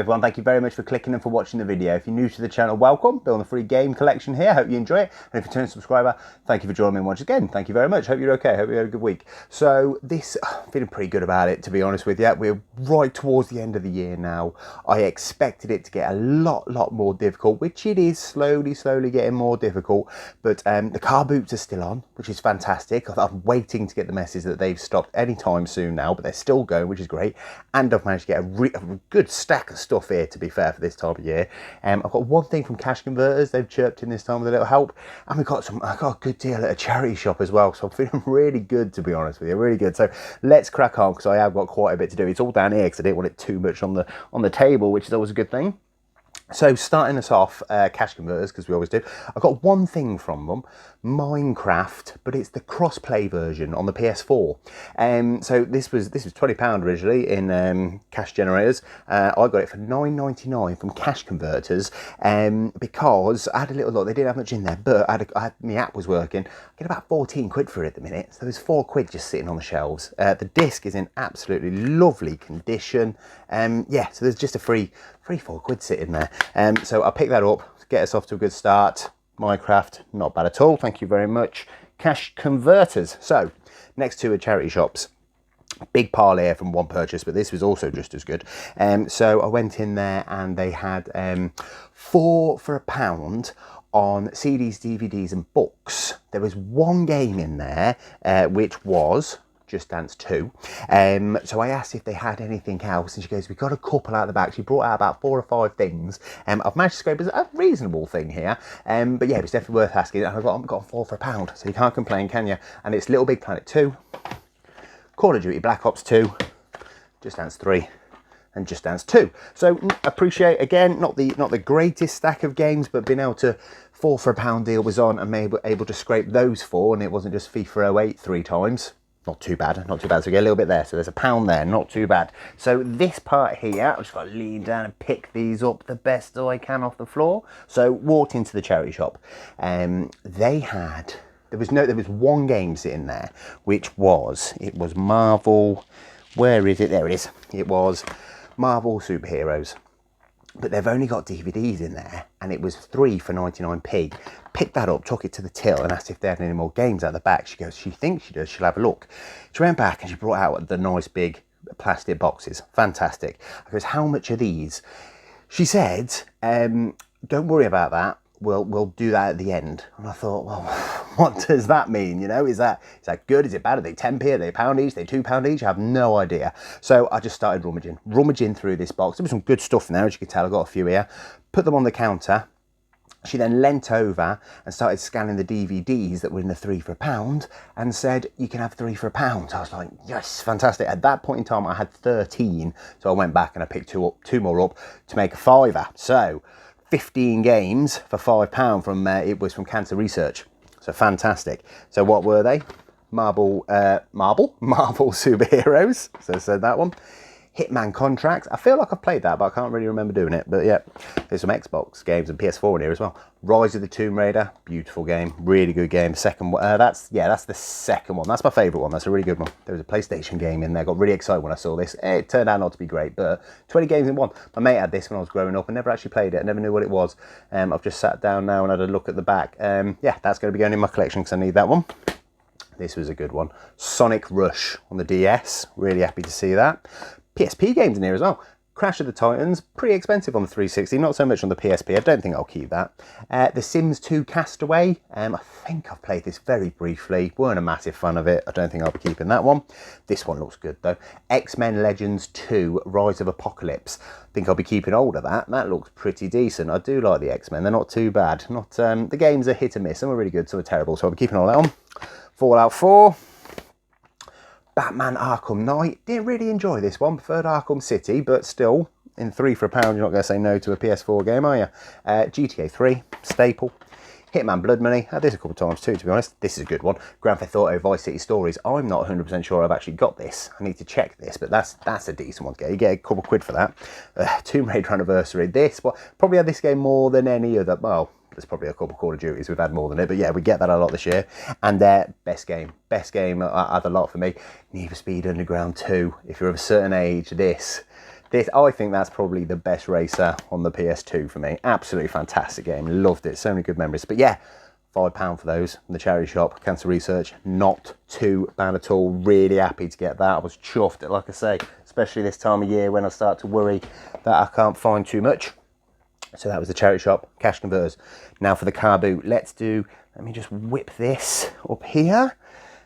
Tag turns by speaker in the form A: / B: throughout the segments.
A: everyone, thank you very much for clicking and for watching the video. If you're new to the channel, welcome. Building a free game collection here. Hope you enjoy it. And if you're a returning subscriber, thank you for joining me once again. Thank you very much. Hope you're okay. Hope you had a good week. So this, feeling pretty good about it, to be honest with you. We're right towards the end of the year now. I expected it to get a lot more difficult, which it is slowly getting more difficult. But the car boots are still on, which is fantastic. I'm waiting to get the message that they've stopped anytime soon now, but they're still going, which is great. And I've managed to get a good stack of stuff here, to be fair, for this time of year. I've got one thing from Cash Converters. They've chirped in this time with a little help, and I got a good deal at a charity shop as well, so I'm feeling really good, to be honest with you, really good. So let's crack on, because I have got quite a bit to do. It's all down here because I didn't want it too much on the table, which is always a good thing. So starting us off, Cash Converters, because we always do. I got one thing from them, Minecraft, but it's the cross-play version on the PS4. So this was £20 originally in cash generators. I got it for £9.99 from Cash Converters, because I had a little look. They didn't have much in there, but my app was working. I get about 14 quid for it at the minute. So there's 4 quid just sitting on the shelves. The disc is in absolutely lovely condition. Yeah, so there's just a free 4 quid sitting there. So I'll pick that up to get us off to a good start. Minecraft, not bad at all. Thank you very much, Cash Converters. So next two are charity shops. Big pile here from one purchase, but this was also just as good. So I went in there and they had 4 for £1 on CDs, DVDs and books. There was one game in there, which was Just Dance 2. So I asked if they had anything else, and she goes, we've got a couple out the back. She brought out about 4 or 5 things. I've managed to scrape a reasonable thing here, but yeah, it was definitely worth asking. And I've got 4 for £1, so you can't complain, can you? And it's Little Big Planet 2, Call of Duty Black Ops 2, Just Dance 3, and Just Dance 2. So appreciate, again, not the greatest stack of games, but being able to, 4 for £1 deal was on, and able to scrape those 4, and it wasn't just FIFA 08 3 times. Not too bad, not too bad. So we get a little bit there. So there's £1 there, not too bad. So this part here, I've just got to lean down and pick these up the best I can off the floor. So walked into the charity shop. There was one game sitting there, which was, it was Marvel, where is it? There it is. It was Marvel Superheroes. But they've only got DVDs in there, and it was 3 for 99p. Picked that up, took it to the till, and asked if they had any more games at the back. She goes, she thinks she does, she'll have a look. She went back and she brought out the nice big plastic boxes. Fantastic. I goes, how much are these? She said, don't worry about that. We'll do that at the end. And I thought, well, what does that mean? You know, is that good? Is it bad? Are they 10p? Are they £1 each? Are they £2 each? I have no idea. So I just started rummaging through this box. There was some good stuff in there, as you can tell. I got a few here. Put them on the counter. She then leant over and started scanning the DVDs that were in the 3 for £1 and said, you can have 3 for £1. I was like, yes, fantastic. At that point in time, I had 13. So I went back and I picked two more up to make a £5. So 15 games for £5 from, it was from Cancer Research. So fantastic. So what were they? Marvel Superheroes. So I said that one. Hitman Contracts. I feel like I've played that, but I can't really remember doing it. But yeah, there's some Xbox games and PS4 in here as well. Rise of the Tomb Raider, beautiful game, really good game. Second, that's the second one. That's my favourite one. That's a really good one. There was a PlayStation game in there. Got really excited when I saw this. It turned out not to be great, but 20 games in one. My mate had this when I was growing up. I never actually played it. I never knew what it was. I've just sat down now and had a look at the back. Yeah, that's going to be going in my collection because I need that one. This was a good one. Sonic Rush on the DS. Really happy to see that. PSP games in here as well. Crash of the Titans, pretty expensive on the 360, not so much on the PSP. I don't think I'll keep that. The Sims 2 Castaway, I think I've played this very briefly. Weren't a massive fan of it. I don't think I'll be keeping that one. This one looks good though. X-Men Legends 2 Rise of Apocalypse. I think I'll be keeping hold of that. That looks pretty decent. I do like the X-Men. They're not too bad. The games are hit and miss. Some are really good, some are terrible. So I'll be keeping all that on. Fallout 4. Batman Arkham Knight. Didn't really enjoy this one. Preferred Arkham City, but still, in 3 for £1, you're not going to say no to a PS4 game, are you? GTA 3, staple. Hitman Blood Money. Had this a couple of times too, to be honest. This is a good one. Grand Theft Auto Vice City Stories. I'm not 100% sure I've actually got this. I need to check this, but that's a decent one to get. You get a couple of quid for that. Tomb Raider Anniversary. This, well, probably had this game more than any other. Well, there's probably a couple of Call of Duties we've had more than it, but yeah, we get that a lot this year. And best game had a lot for me. Need for Speed Underground 2. If you're of a certain age, this This, I think that's probably the best racer on the PS2 for me. Absolutely fantastic game. Loved it. So many good memories. But yeah, £5 for those from the charity shop. Cancer Research, not too bad at all. Really happy to get that. I was chuffed, like I say, especially this time of year when I start to worry that I can't find too much. So that was the charity shop, cash converters. Now for the CARBOOT, let me just whip this up here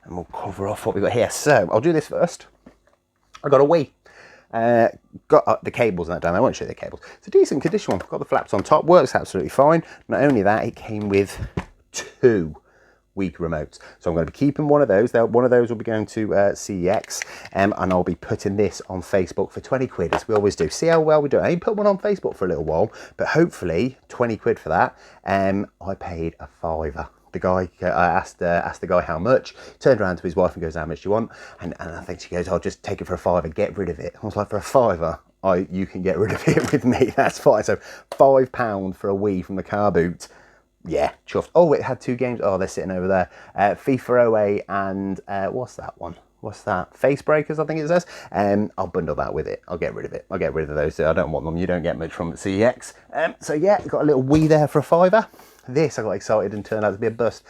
A: and we'll cover off what we've got here. So I'll do this first. I got a Wii. Got the cables and that down. I won't show you the cables. It's a decent condition one. Got the flaps on top, works absolutely fine. Not only that, it came with 2 Wii remotes. So I'm going to be keeping one of those. One of those will be going to CEX, and I'll be putting this on Facebook for 20 quid, as we always do. See how well we do. I ain't put one on Facebook for a little while, but hopefully 20 quid for that. I paid a £5. The guy, I asked the guy how much. Turned around to his wife and goes, "How much do you want?" And I think she goes, "I'll just take it for a £5 get rid of it." I was like, for a £5, you can get rid of it with me. That's fine. So £5 for a Wii from the CARBOOT. Yeah, chuffed. Oh, it had 2 games. Oh, they're sitting over there. FIFA 08 and what's that one? What's that? Face Breakers, I think it says. I'll bundle that with it. I'll get rid of it. I'll get rid of those. I don't want them. You don't get much from CEX. So yeah, got a little Wii there for a £5. This, I got excited and turned out to be a bust.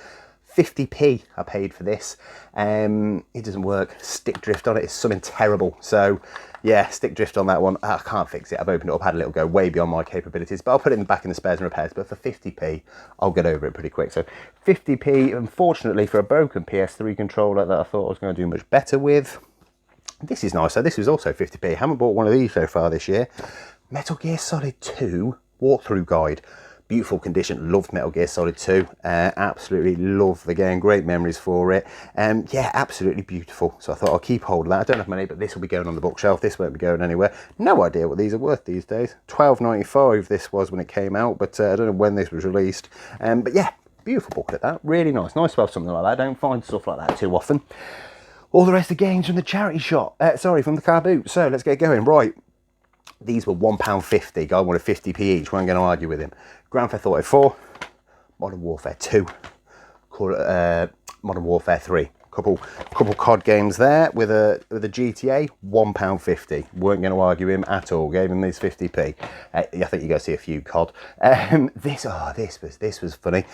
A: 50p I paid for this. It doesn't work. Stick drift on it is something terrible. So yeah, stick drift on that one. I can't fix it. I've opened it up, had a little go, way beyond my capabilities, but I'll put it back in the spares and repairs. But for 50p, I'll get over it pretty quick. So 50p, unfortunately, for a broken PS3 controller that I thought I was going to do much better with. This is nice. So this was also 50p. Haven't bought one of these so far this year. Metal Gear Solid 2 walkthrough guide. Beautiful condition. Loved Metal Gear Solid 2. Absolutely love the game. Great memories for it. Yeah, absolutely beautiful. So I thought I'll keep hold of that. I don't have money, but this will be going on the bookshelf. This won't be going anywhere. No idea what these are worth these days. £12.95 this was when it came out, but I don't know when this was released. But yeah, beautiful booklet that. Really nice. Nice to have something like that. I don't find stuff like that too often. All the rest of the games from the charity shop. From the CARBOOT. So let's get going. Right. These were £1.50. Guy wanted 50p each. We're going to argue with him. Grand Theft Auto 4, Modern Warfare 2, Modern Warfare 3. Couple COD games there with a GTA. £1.50. Weren't going to argue him at all. Gave him these 50p. I think you go see a few COD. This was funny.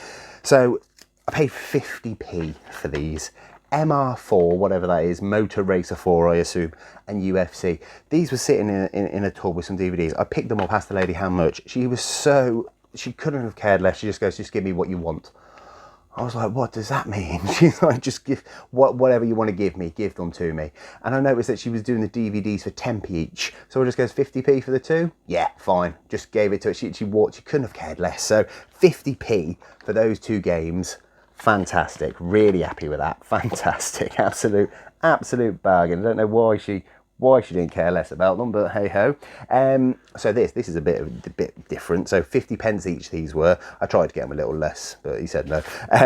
A: So I paid 50p for these. MR4, whatever that is, Motor Racer 4, I assume, and UFC. These were sitting in a tub with some DVDs. I picked them up, asked the lady how much. She couldn't have cared less. She just goes, "Just give me what you want." I was like, "What does that mean?" She's like, "Just give whatever you want to give me, give them to me." And I noticed that she was doing the DVDs for 10p each. So I just goes, 50p for the 2? Yeah, fine. Just gave it to her. She couldn't have cared less. So 50p for those 2 games. Fantastic. Really happy with that. Fantastic. Absolute bargain. I don't know why she didn't care less about them, but hey ho. So this is a bit different. So 50p each these were. I tried to get him a little less, but he said no,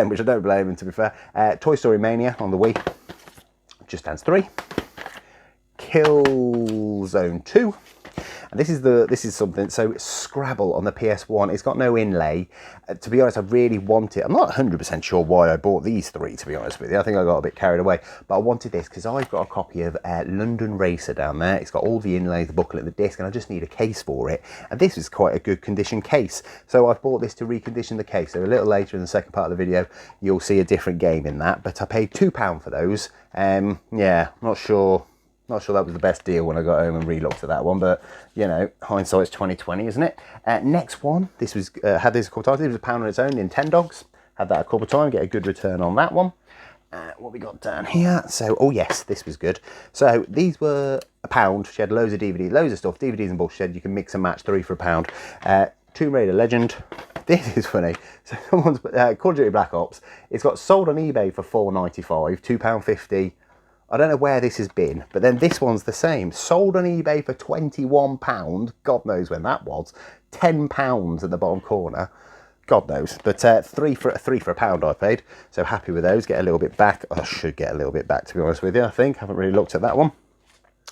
A: which I don't blame him, to be fair. Toy Story Mania on the Wii. Just Dance 3. Killzone 2. And this is something. So Scrabble on the PS1. It's got no inlay. To be honest, I really want it. I'm not 100% sure why I bought these 3. To be honest with you, I think I got a bit carried away. But I wanted this because I've got a copy of London Racer down there. It's got all the inlays, the booklet, the disc, and I just need a case for it. And this is quite a good condition case. So I've bought this to recondition the case. So a little later in the second part of the video, you'll see a different game in that. But I paid £2 for those. Yeah, not sure that was the best deal when I got home and re-looked at that one, but you know, hindsight's 2020, isn't it? Next one, this was had this a couple times. It was £1 on its own. Nintendogs had that a couple of times. Get a good return on that one. What we got down here? So, oh yes, this was good. So these were £1. She had loads of DVDs, loads of stuff, DVDs and books. She said you can mix and match 3 for £1. Tomb Raider Legend. This is funny. So someone's Call of Duty Black Ops. It's got sold on eBay for £4.95, £2.50. I don't know where this has been, but then this one's the same. Sold on eBay for £21. God knows when that was. £10 at the bottom corner. God knows. But 3 for £1 I paid. So happy with those. Get a little bit back. I should get a little bit back, to be honest with you, I think. Haven't really looked at that one.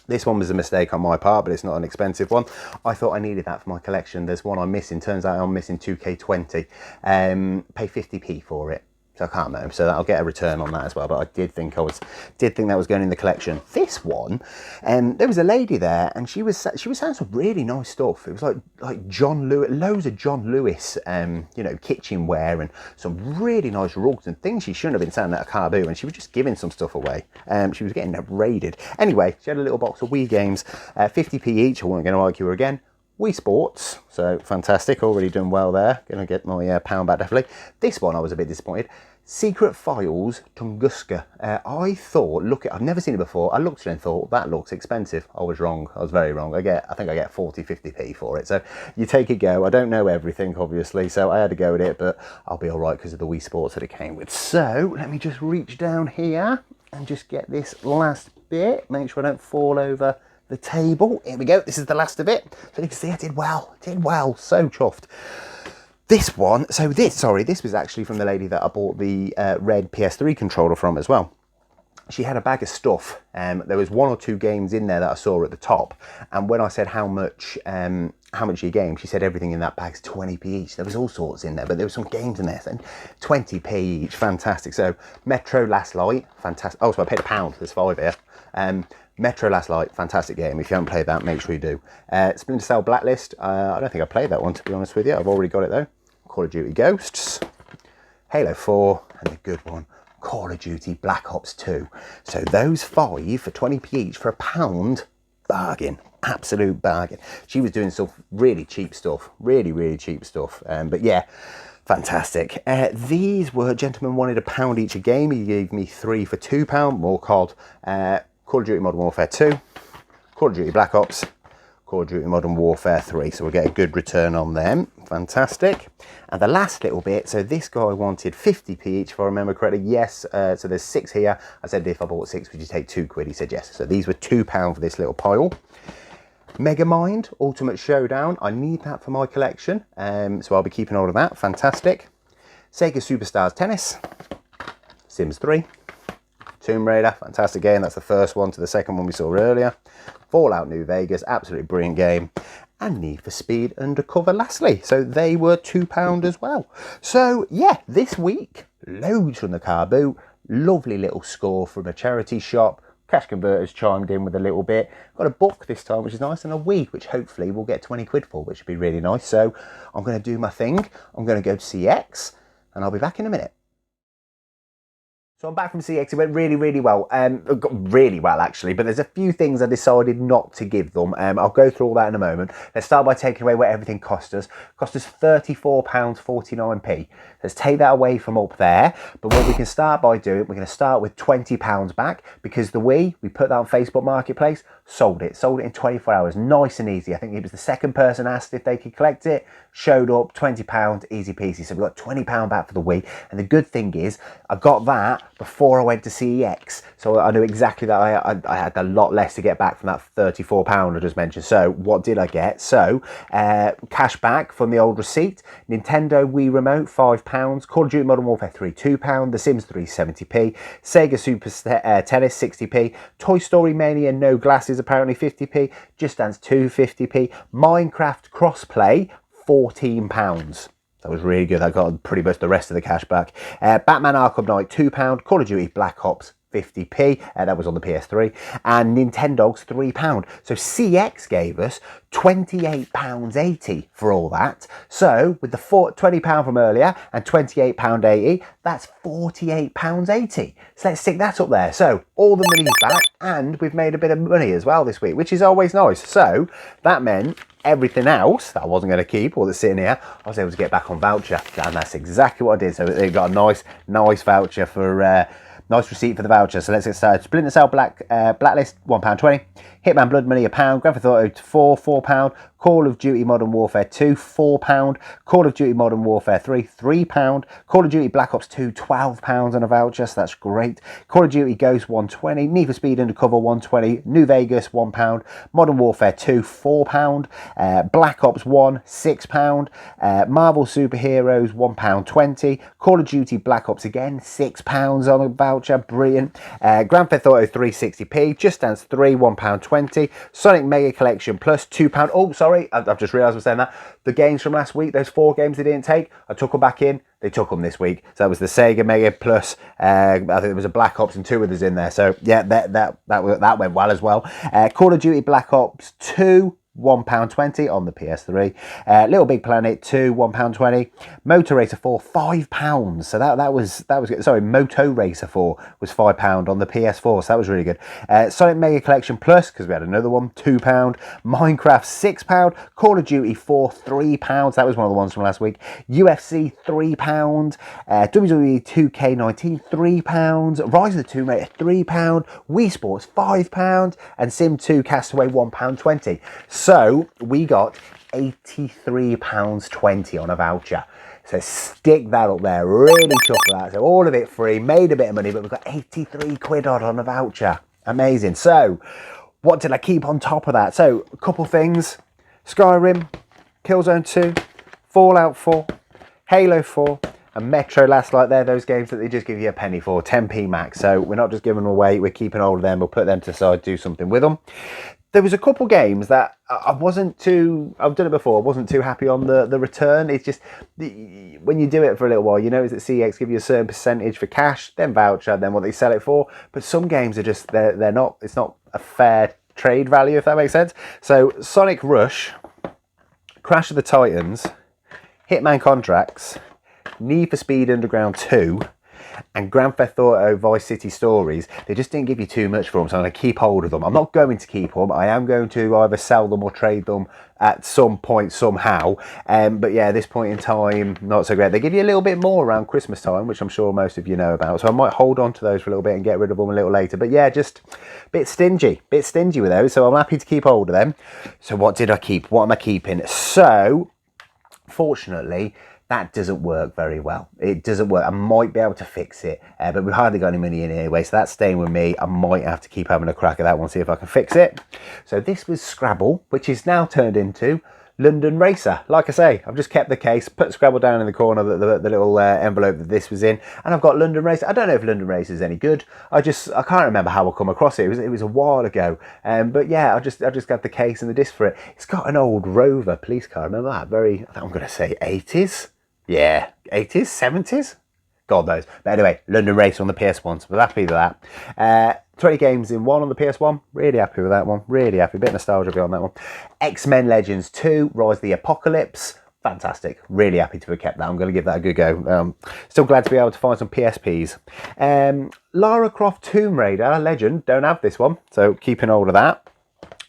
A: This one was a mistake on my part, but it's not an expensive one. I thought I needed that for my collection. There's one I'm missing. Turns out I'm missing 2K20. Pay 50p for it. So I can't know. So I'll get a return on that as well. But I did think that was going in the collection. This one, there was a lady there, and she was saying some really nice stuff. It was like John Lewis, loads of John Lewis, you know, kitchenware, and some really nice rugs and things she shouldn't have been selling at a CARBOOT, and she was just giving some stuff away. She was getting raided. Anyway, she had a little box of Wii games, 50p each. I wasn't going to argue her again. Wii Sports, so fantastic, already done well there. Gonna get my pound back definitely. This one I was a bit disappointed. Secret Files Tunguska. I thought, I've never seen it before. I looked at it and thought, that looks expensive. I was wrong. I was very wrong. I think I get 40, 50p for it. So you take a go. I don't know everything, obviously, so I had to go with it, but I'll be all right because of the Wii Sports that it came with. So let me just reach down here and just get this last bit. Make sure I don't fall over the table. Here we go. This is the last of it. So you can see I did well. So chuffed. This one, this was actually from the lady that I bought the red PS3 controller from as well. She had a bag of stuff. There was 1 or 2 games in there that I saw at the top. And when I said how much your game, she said everything in that bag's 20p each. There was all sorts in there, but there were some games in there. So 20p each, fantastic. So Metro Last Light, fantastic. Oh, so I paid £1. There's 5 here. Metro Last Light, fantastic game. If you haven't played that, make sure you do. Splinter Cell Blacklist, I don't think I played that one, to be honest with you. I've already got it though. Call of Duty Ghosts, Halo 4, and the good one, Call of Duty Black Ops 2. So those 5 for 20p each for £1, bargain, absolute bargain. She was doing some really cheap stuff, really cheap stuff. But yeah, fantastic. These were, gentlemen wanted £1 each a game. He gave me 3 for £2, more COD. Call of Duty Modern Warfare 2, Call of Duty Black Ops, Call of Duty Modern Warfare 3. So we'll get a good return on them. Fantastic. And the last little bit, so this guy wanted 50p each, if I remember correctly. Yes, so there's 6 here. I said, if I bought 6, would you take £2? He said yes. So these were £2 for this little pile. Megamind Ultimate Showdown. I need that for my collection. So I'll be keeping all of that. Fantastic. Sega Superstars Tennis. Sims 3. Tomb Raider, fantastic game. That's the first one to the second one we saw earlier. Fallout New Vegas, absolutely brilliant game. And Need for Speed Undercover lastly. So they were £2 as well. So yeah, this week, loads from the CARBOOT. Lovely little score from a charity shop. Cash Converters chimed in with a little bit. Got a book this time, which is nice, and a Wii, which hopefully we'll get 20 quid for, which would be really nice. So I'm going to do my thing. I'm going to go to CEX, and I'll be back in a minute. So I'm back from CEX. It went really well. Really well, actually. But there's a few things I decided not to give them. I'll go through all that in a moment. Let's start by taking away what everything cost us. Cost us £34.49p. Let's take that away from up there. But what we can start by doing, we're going to start with £20 back, because the Wii, we put that on Facebook Marketplace, sold it in 24 hours. Nice and easy. I think it was the second person asked if they could collect it. Showed up, £20, easy peasy. So we got £20 back for the Wii. And the good thing is, I got that before I went to CEX. So I knew exactly that I had a lot less to get back from that £34 I just mentioned. So what did I get? So cash back from the old receipt. Nintendo Wii Remote, £5. Call of Duty Modern Warfare 3, £2. The Sims 3, 70p. Sega Super Tennis, 60p. Toy Story Mania No Glasses, apparently 50p. Just Dance 2, 50p. Minecraft Crossplay, £14. That was really good. I got pretty much the rest of the cash back. Batman Arkham Knight, £2. Call of Duty Black Ops, 50p. That was on the PS3. And Nintendogs, £3. So CX gave us £28.80 for all that. So with the £20 from earlier and £28.80, that's £48.80. So let's stick that up there. So all the money's back, and we've made a bit of money as well this week, which is always nice. So that meant everything else that I wasn't going to keep or that's sitting here, I was able to get back on voucher, and that's exactly what I did. So they got a nice voucher for nice receipt for the voucher. So let's get started. Splinter Cell Blacklist, £1.20. Hitman Blood Money, £1. Grand Theft Auto 4, £4. Call of Duty Modern Warfare 2, £4. Call of Duty Modern Warfare 3, £3. Call of Duty Black Ops 2, £12 on a voucher, so that's great. Call of Duty Ghost, £1.20. Need for Speed Undercover, £1.20. New Vegas, £1. Modern Warfare 2, £4. Black Ops 1, £6. Marvel Superheroes, £1.20. Call of Duty Black Ops again, £6 on a voucher, brilliant. Grand Theft Auto 3, 60p. Just Dance 3, £1.20. Sonic Mega Collection Plus, £2. Oh, sorry. sorry, I've just realised I'm saying that. The games from last week, those 4 games they didn't take, I took them back in. They took them this week. So that was the Sega Mega Plus. I think there was a Black Ops and 2 others in there. So yeah, that went well as well. Call of Duty Black Ops 2. £1.20 on the PS3. Little Big Planet 2, £1.20. Motor Racer 4, £5. So that was good. Sorry, Moto Racer 4 was £5 on the PS4. So that was really good. Sonic Mega Collection Plus, because we had another one, £2. Minecraft £6. Call of Duty 4, £3. That was one of the ones from last week. UFC £3. WWE 2K19 £3. Rise of the Tomb Raider £3. Wii Sports £5. And Sim 2 Castaway £1.20. So we got £83.20 on a voucher. So stick that up there, really chuff that. So all of it free, made a bit of money, but we've got 83 quid on a voucher. Amazing. So what did I keep on top of that? So a couple things: Skyrim, Killzone 2, Fallout 4, Halo 4, and Metro Last Light. They're those games that they just give you a penny for, 10p max. So we're not just giving them away, we're keeping hold of them, we'll put them to the side, do something with them. There was a couple games that I've done it before, I wasn't too happy on the return. It's just, when you do it for a little while, you know that CEX give you a certain percentage for cash, then voucher, then what they sell it for. But some games are just, it's not a fair trade value, if that makes sense. So Sonic Rush, Crash of the Titans, Hitman Contracts, Need for Speed Underground 2, and Grand Theft Auto Vice City Stories, they just didn't give you too much for them, so I'm going to keep hold of them. I'm not going to keep them. I am going to either sell them or trade them at some point somehow. But yeah, at this point in time, not so great. They give you a little bit more around Christmas time, which I'm sure most of you know about, so I might hold on to those for a little bit and get rid of them a little later. But yeah, just a bit stingy with those, so I'm happy to keep hold of them. So what did I keep? What am I keeping? So fortunately, that doesn't work very well. It doesn't work. I might be able to fix it, but we've hardly got any money in anyway, so that's staying with me. I might have to keep having a crack at that one, see if I can fix it. So this was Scrabble, which is now turned into London Racer. Like I say, I've just kept the case, put Scrabble down in the corner, the little envelope that this was in, and I've got London Racer. I don't know if London Racer is any good. I can't remember how I come across it. It was a while ago. But yeah, I just got the case and the disc for it. It's got an old Rover police car. Remember that? I'm going to say 80s. Yeah, 80s, 70s? God knows. But anyway, London Racer on the PS1, so we're happy with that. 20 games in one on the PS1. Really happy with that one. Really happy. Bit of nostalgia beyond that one. X-Men Legends 2, Rise of the Apocalypse. Fantastic. Really happy to have kept that. I'm going to give that a good go. Still glad to be able to find some PSPs. Lara Croft Tomb Raider Legend. Don't have this one, so keeping hold of that.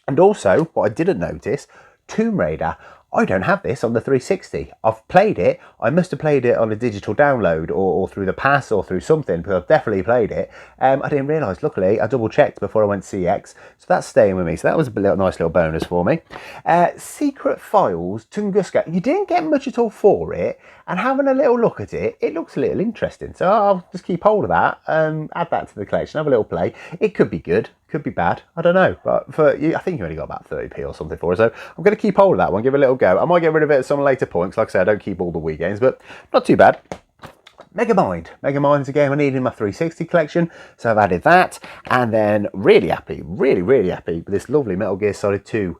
A: And also, what I didn't notice, Tomb Raider, I don't have this on the 360. I've played it. I must have played it on a digital download or through the pass or through something, but I've definitely played it. I didn't realise, luckily, I double checked before I went to CEX, so that's staying with me. So that was a nice little bonus for me. Secret Files Tunguska. You didn't get much at all for it, and having a little look at it, it looks a little interesting. So I'll just keep hold of that, add that to the collection, have a little play. It could be good. Could be bad, I don't know, but for you, I think you only got about 30p or something for it, so I'm going to keep hold of that one, give it a little go. I might get rid of it at some later point, 'cause like I said, I don't keep all the Wii games, but not too bad. Megamind. Megamind is a game I need in my 360 collection, so I've added that, and then really happy, really happy with this lovely Metal Gear Solid 2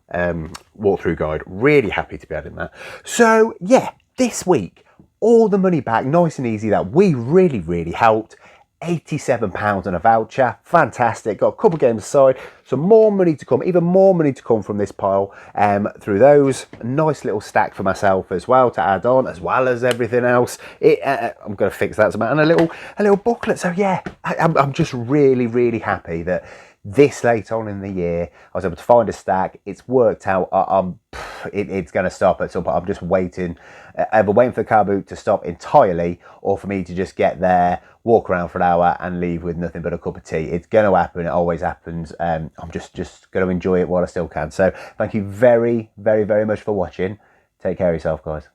A: walkthrough guide. Really happy to be adding that. So yeah, this week, all the money back, nice and easy. That we really helped. £87 on a voucher, fantastic. Got a couple games aside, some more money to come, even more money to come from this pile through those. A nice little stack for myself as well to add on, as well as everything else. I'm going to fix that somehow, and a little booklet. So yeah, I'm just really happy that this late on in the year I was able to find a stack. It's worked out. It's going to stop at some point. I'm just waiting, either waiting for the CARBOOT to stop entirely, or for me to just get there, walk around for an hour and leave with nothing but a cup of tea. It's going to happen. It always happens. I'm just going to enjoy it while I still can. So thank you very much for watching. Take care of yourself, guys.